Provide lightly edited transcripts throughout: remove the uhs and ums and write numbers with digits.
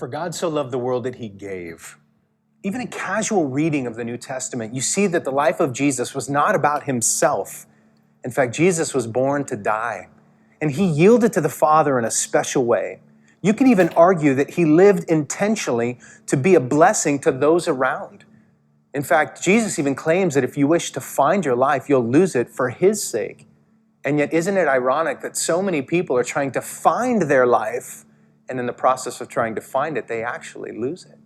For God so loved the world that he gave. Even a casual reading of the New Testament, you see that the life of Jesus was not about himself. In fact, Jesus was born to die, and he yielded to the Father in a special way. You can even argue that he lived intentionally to be a blessing to those around. In fact, Jesus even claims that if you wish to find your life, you'll lose it for his sake. And yet, isn't it ironic that so many people are trying to find their life, and in the process of trying to find it, they actually lose it?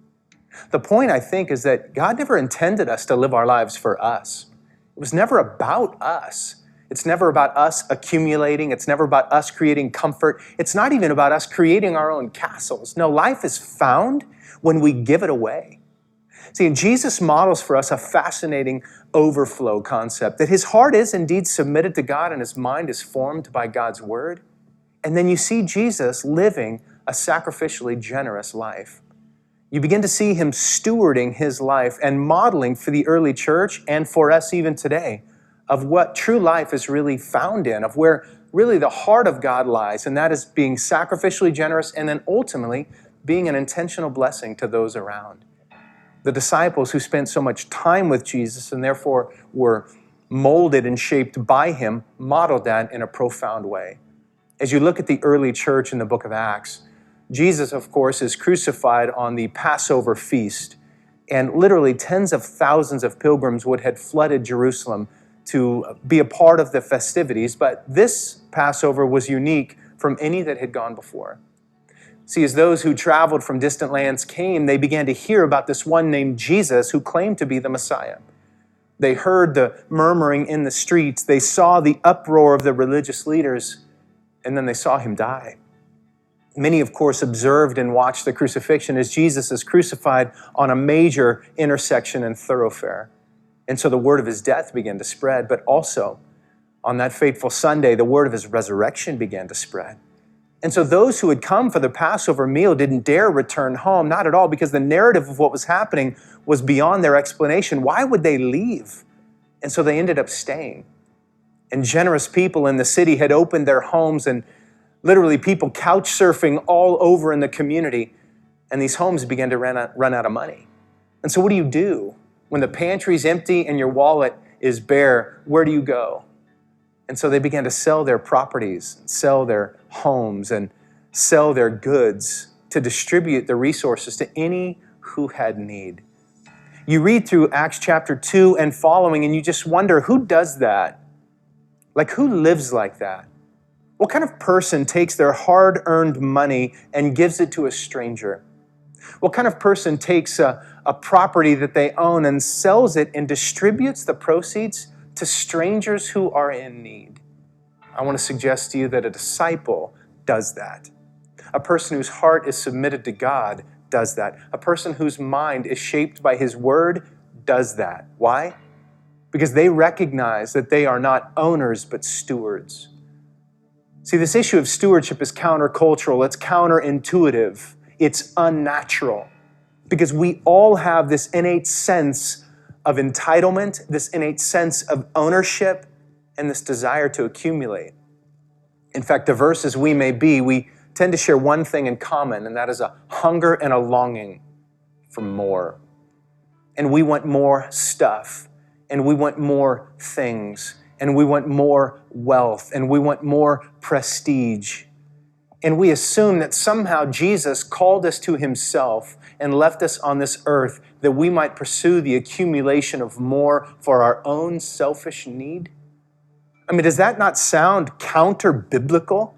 The point, I think, is that God never intended us to live our lives for us. It was never about us. It's never about us accumulating. It's never about us creating comfort. It's not even about us creating our own castles. No, life is found when we give it away. See, and Jesus models for us a fascinating overflow concept, that his heart is indeed submitted to God and his mind is formed by God's word. And then you see Jesus living a sacrificially generous life. You begin to see him stewarding his life and modeling for the early church and for us even today of what true life is really found in, of where really the heart of God lies, and that is being sacrificially generous and then ultimately being an intentional blessing to those around. The disciples who spent so much time with Jesus and therefore were molded and shaped by him modeled that in a profound way. As you look at the early church in the book of Acts, Jesus, of course, is crucified on the Passover feast, and literally tens of thousands of pilgrims would have flooded Jerusalem to be a part of the festivities, but this Passover was unique from any that had gone before. See, as those who traveled from distant lands came, they began to hear about this one named Jesus who claimed to be the Messiah. They heard the murmuring in the streets, they saw the uproar of the religious leaders, and then they saw him die. Many, of course, observed and watched the crucifixion as Jesus is crucified on a major intersection and thoroughfare. And so the word of his death began to spread, but also on that fateful Sunday, the word of his resurrection began to spread. And so those who had come for the Passover meal didn't dare return home, not at all, because the narrative of what was happening was beyond their explanation. Why would they leave? And so they ended up staying. And generous people in the city had opened their homes, and literally people couch surfing all over in the community, and these homes began to run out of money. And so what do? When the pantry's empty and your wallet is bare, where do you go? And so they began to sell their properties, sell their homes, and sell their goods to distribute the resources to any who had need. You read through Acts chapter 2 and following, and you just wonder, who does that? Like, who lives like that? What kind of person takes their hard-earned money and gives it to a stranger? What kind of person takes a property that they own and sells it and distributes the proceeds to strangers who are in need? I want to suggest to you that a disciple does that. A person whose heart is submitted to God does that. A person whose mind is shaped by his word does that. Why? Because they recognize that they are not owners but stewards. See, this issue of stewardship is countercultural, it's counterintuitive, it's unnatural, because we all have this innate sense of entitlement, this innate sense of ownership, and this desire to accumulate. In fact, diverse as we may be, we tend to share one thing in common, and that is a hunger and a longing for more. And we want more stuff, and we want more things, and we want more wealth, and we want more prestige. And we assume that somehow Jesus called us to himself and left us on this earth that we might pursue the accumulation of more for our own selfish need. I mean, does that not sound counter-biblical?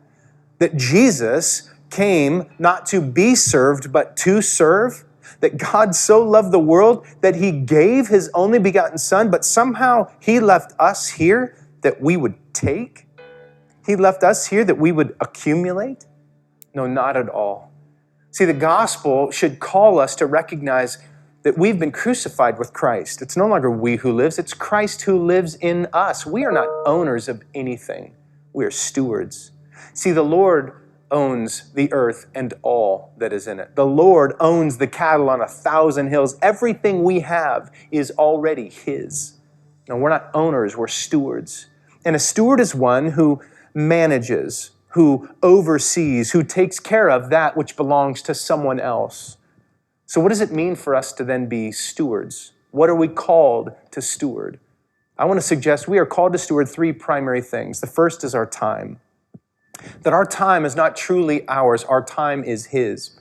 That Jesus came not to be served, but to serve? That God so loved the world that he gave his only begotten son, but somehow he left us here that we would take? He left us here that we would accumulate? No, not at all. See, the gospel should call us to recognize that we've been crucified with Christ. It's no longer we who lives, it's Christ who lives in us. We are not owners of anything. We are stewards. See, the Lord owns the earth and all that is in it. The Lord owns the cattle on 1,000 hills. Everything we have is already his. No, we're not owners, we're stewards. And a steward is one who manages, who oversees, who takes care of that which belongs to someone else. So what does it mean for us to then be stewards? What are we called to steward? I want to suggest we are called to steward three primary things. The first is our time. That our time is not truly ours, our time is His.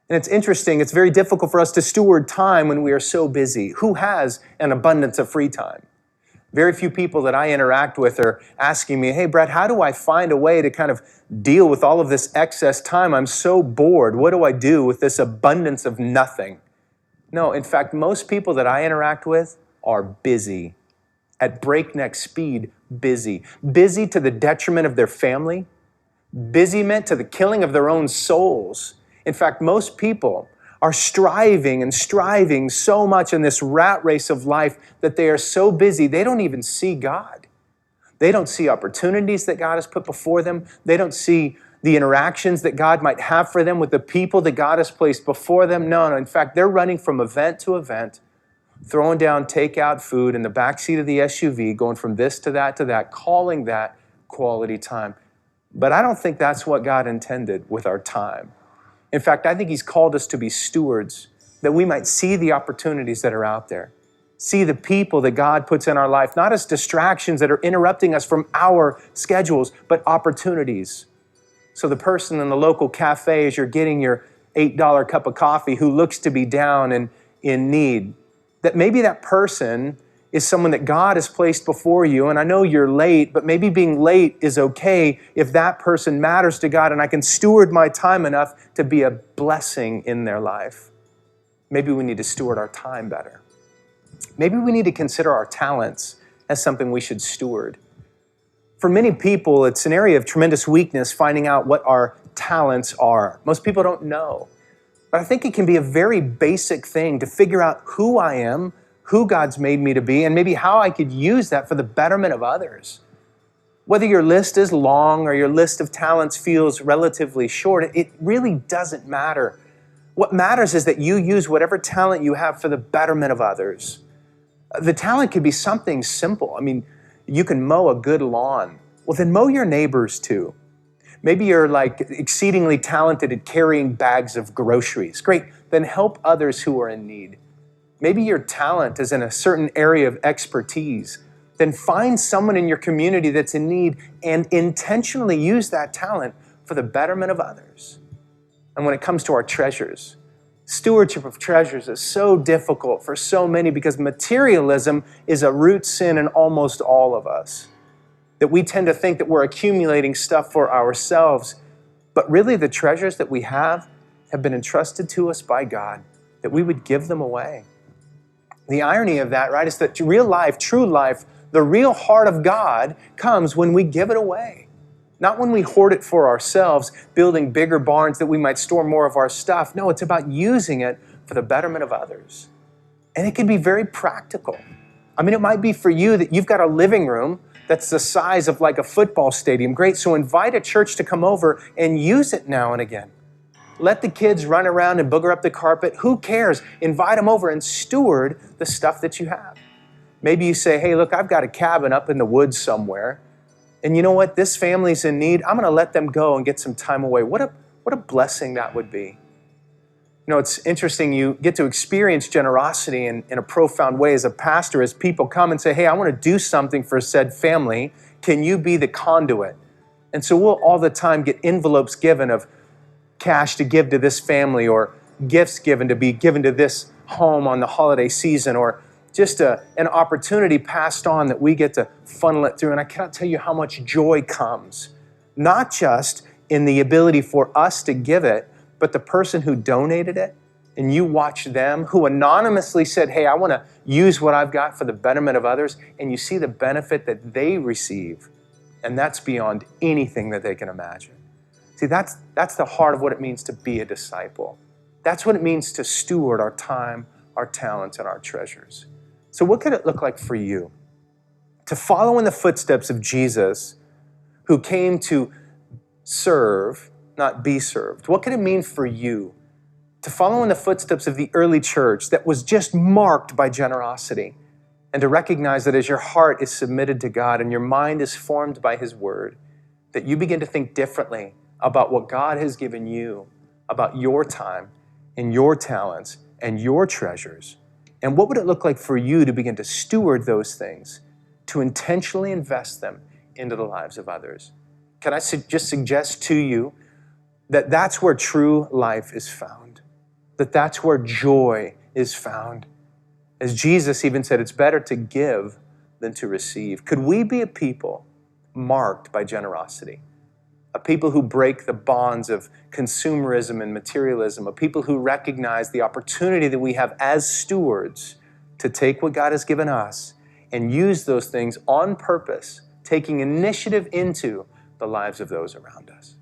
And it's interesting, it's very difficult for us to steward time when we are so busy. Who has an abundance of free time? Very few people that I interact with are asking me, hey, Brett, how do I find a way to kind of deal with all of this excess time? I'm so bored. What do I do with this abundance of nothing? No, in fact, most people that I interact with are busy, at breakneck speed, busy. Busy to the detriment of their family, busy meant to the killing of their own souls. In fact, most people are striving and striving so much in this rat race of life that they are so busy, they don't even see God. They don't see opportunities that God has put before them. They don't see the interactions that God might have for them with the people that God has placed before them. No. In fact, they're running from event to event, throwing down takeout food in the backseat of the SUV, going from this to that, calling that quality time. But I don't think that's what God intended with our time. In fact, I think He's called us to be stewards, that we might see the opportunities that are out there, see the people that God puts in our life, not as distractions that are interrupting us from our schedules, but opportunities. So the person in the local cafe, as you're getting your $8 cup of coffee, who looks to be down and in need, that maybe that person is someone that God has placed before you. And I know you're late, but maybe being late is okay if that person matters to God and I can steward my time enough to be a blessing in their life. Maybe we need to steward our time better. Maybe we need to consider our talents as something we should steward. For many people, it's an area of tremendous weakness finding out what our talents are. Most people don't know. But I think it can be a very basic thing to figure out who I am, who God's made me to be, and maybe how I could use that for the betterment of others. Whether your list is long or your list of talents feels relatively short, it really doesn't matter. What matters is that you use whatever talent you have for the betterment of others. The talent could be something simple. I mean, you can mow a good lawn. Well, then mow your neighbors too. Maybe you're like exceedingly talented at carrying bags of groceries. Great, then help others who are in need. Maybe your talent is in a certain area of expertise. Then find someone in your community that's in need and intentionally use that talent for the betterment of others. And when it comes to our treasures, stewardship of treasures is so difficult for so many because materialism is a root sin in almost all of us. That we tend to think that we're accumulating stuff for ourselves, but really the treasures that we have been entrusted to us by God, that we would give them away. The irony of that, right, is that real life, true life, the real heart of God comes when we give it away. Not when we hoard it for ourselves, building bigger barns that we might store more of our stuff. No, it's about using it for the betterment of others. And it can be very practical. I mean, it might be for you that you've got a living room that's the size of like a football stadium. Great, so invite a church to come over and use it now and again. Let the kids run around and booger up the carpet. Who cares? Invite them over and steward the stuff that you have. Maybe you say, hey, look, I've got a cabin up in the woods somewhere. And you know what? This family's in need. I'm going to let them go and get some time away. What a blessing that would be. You know, it's interesting. You get to experience generosity in a profound way as a pastor, as people come and say, hey, I want to do something for said family. Can you be the conduit? And so we'll all the time get envelopes given of cash to give to this family or gifts given to be given to this home on the holiday season or just an opportunity passed on that we get to funnel it through. And I cannot tell you how much joy comes, not just in the ability for us to give it, but the person who donated it and you watch them, who anonymously said, hey, I want to use what I've got for the betterment of others, and you see the benefit that they receive, and that's beyond anything that they can imagine. See, that's the heart of what it means to be a disciple. That's what it means to steward our time, our talents, and our treasures. So what could it look like for you? To follow in the footsteps of Jesus, who came to serve, not be served. What could it mean for you to follow in the footsteps of the early church that was just marked by generosity, and to recognize that as your heart is submitted to God and your mind is formed by His Word, that you begin to think differently about what God has given you, about your time and your talents and your treasures. And what would it look like for you to begin to steward those things, to intentionally invest them into the lives of others? Can I just suggest to you that that's where true life is found, that that's where joy is found. As Jesus even said, it's better to give than to receive. Could we be a people marked by generosity? A people who break the bonds of consumerism and materialism, a people who recognize the opportunity that we have as stewards to take what God has given us and use those things on purpose, taking initiative into the lives of those around us.